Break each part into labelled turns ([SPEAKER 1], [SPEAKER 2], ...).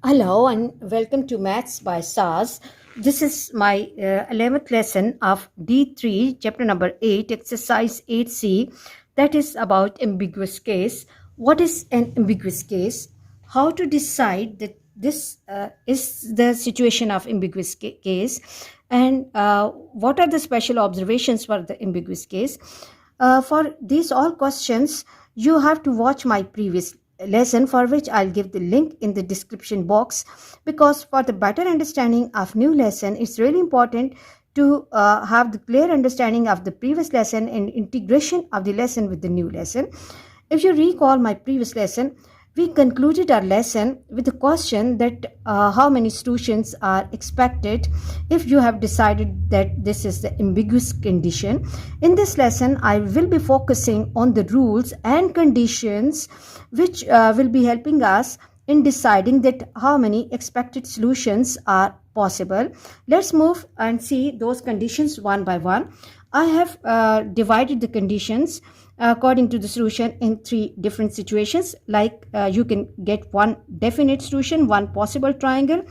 [SPEAKER 1] Hello and welcome to Maths by SARS. This is my 11th lesson of D3, chapter number 8, exercise 8C, that is about ambiguous case. What is an ambiguous case? How to decide that this is the situation of ambiguous case, and what are the special observations for the ambiguous case? For these all questions, you have to watch my previous lesson, for which I'll give the link in the description box, because for the better understanding of new lesson, it's really important to have the clear understanding of the previous lesson and integration of the lesson with the new lesson. If you recall my previous lesson, we concluded our lesson with the question that how many solutions are expected if you have decided that this is the ambiguous condition. In this lesson, I will be focusing on the rules and conditions which will be helping us in deciding that how many expected solutions are possible. Let's move and see those conditions one by one. I have divided the conditions according to the solution in three different situations, like you can get one definite solution, one possible triangle,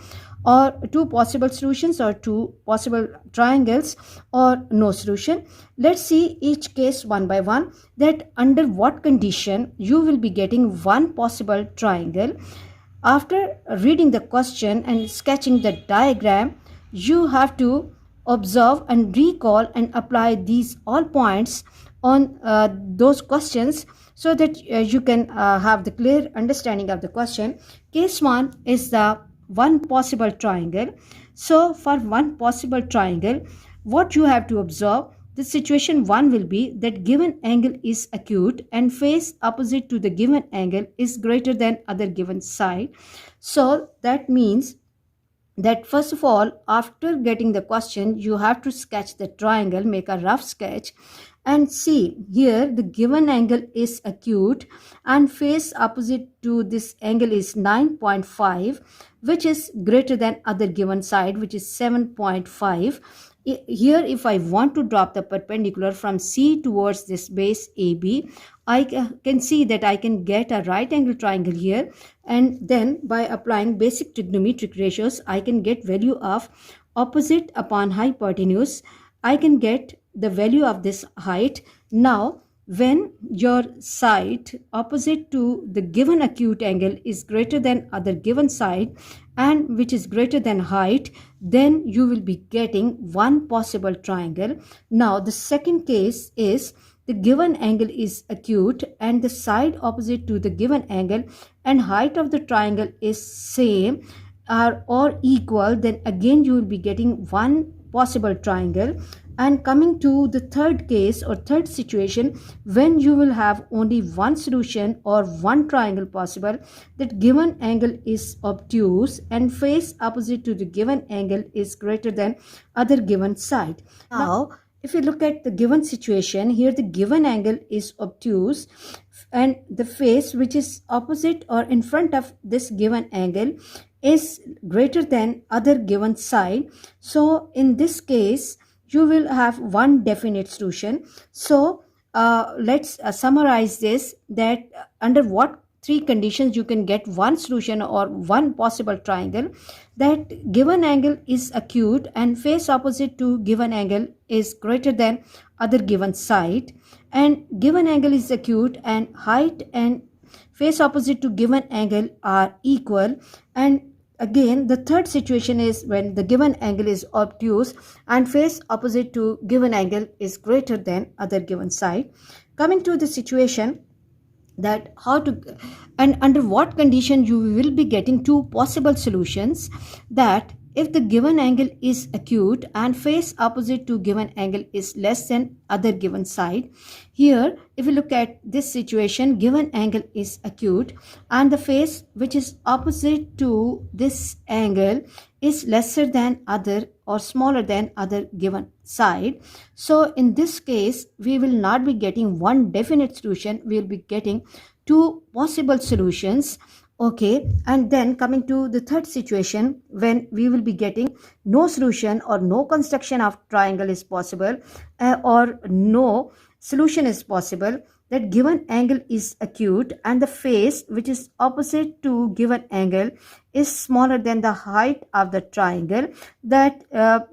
[SPEAKER 1] or two possible solutions, or two possible triangles, or no solution. Let's see each case one by one, that under what condition you will be getting one possible triangle. After reading the question and sketching the diagram, you have to observe and recall and apply these all points on those questions, so that you can have the clear understanding of the question. Case 1 is the one possible triangle. So for one possible triangle, what you have to observe, the situation 1 will be that given angle is acute and face opposite to the given angle is greater than other given side. So that means that first of all, after getting the question, you have to sketch the triangle, make a rough sketch, and see here the given angle is acute and face opposite to this angle is 9.5, which is greater than other given side, which is 7.5. Here, if I want to drop the perpendicular from C towards this base AB, I can see that I can get a right angle triangle here, and then by applying basic trigonometric ratios, I can get value of opposite upon hypotenuse. I can get the value of this height. Now, when your side opposite to the given acute angle is greater than other given side, and which is greater than height, then you will be getting one possible triangle. Now, the second case is the given angle is acute and the side opposite to the given angle and height of the triangle is same or equal, then again you will be getting one possible triangle. And coming to the third case or third situation, when you will have only one solution or one triangle possible, that given angle is obtuse and face opposite to the given angle is greater than other given side. Now, if you look at the given situation, here the given angle is obtuse and the face which is opposite or in front of this given angle is greater than other given side. So in this case, you will have one definite solution. So let's summarize this, that under what three conditions you can get one solution or one possible triangle. That given angle is acute and face opposite to given angle is greater than other given side, and given angle is acute and height and face opposite to given angle are equal. And again, the third situation is when the given angle is obtuse and face opposite to given angle is greater than other given side. Coming to the situation that how to and under what condition you will be getting two possible solutions, that if the given angle is acute and face opposite to given angle is less than other given side. Here, if you look at this situation, given angle is acute and the face which is opposite to this angle is lesser than other or smaller than other given side. So in this case, we will not be getting one definite solution, we will be getting two possible solutions. Okay, and then coming to the third situation, when we will be getting no solution or no construction of triangle is possible, or no solution is possible, that given angle is acute and the face which is opposite to given angle is smaller than the height of the triangle, that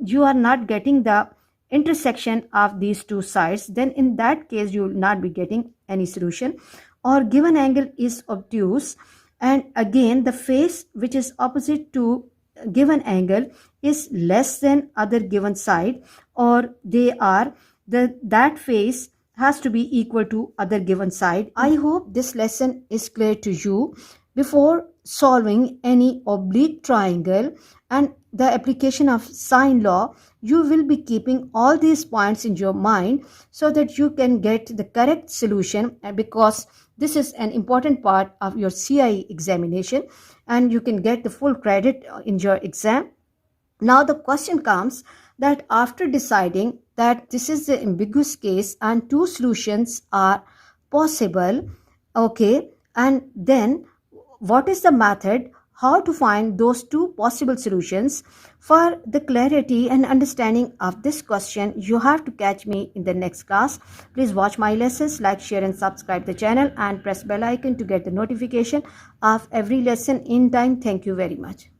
[SPEAKER 1] you are not getting the intersection of these two sides, then in that case you will not be getting any solution. Or given angle is obtuse and again the face which is opposite to given angle is less than other given side, or they are that face has to be equal to other given side. I hope this lesson is clear to you. Before solving any oblique triangle and the application of sine law, you will be keeping all these points in your mind so that you can get the correct solution, because this is an important part of your CIE examination and you can get the full credit in your exam. Now the question comes that after deciding that this is the ambiguous case and two solutions are possible, okay, and then what is the method how to find those two possible solutions? For the clarity and understanding of this question, you have to catch me in the next class. Please watch my lessons, like, share and subscribe the channel and press bell icon to get the notification of every lesson in time. Thank you very much.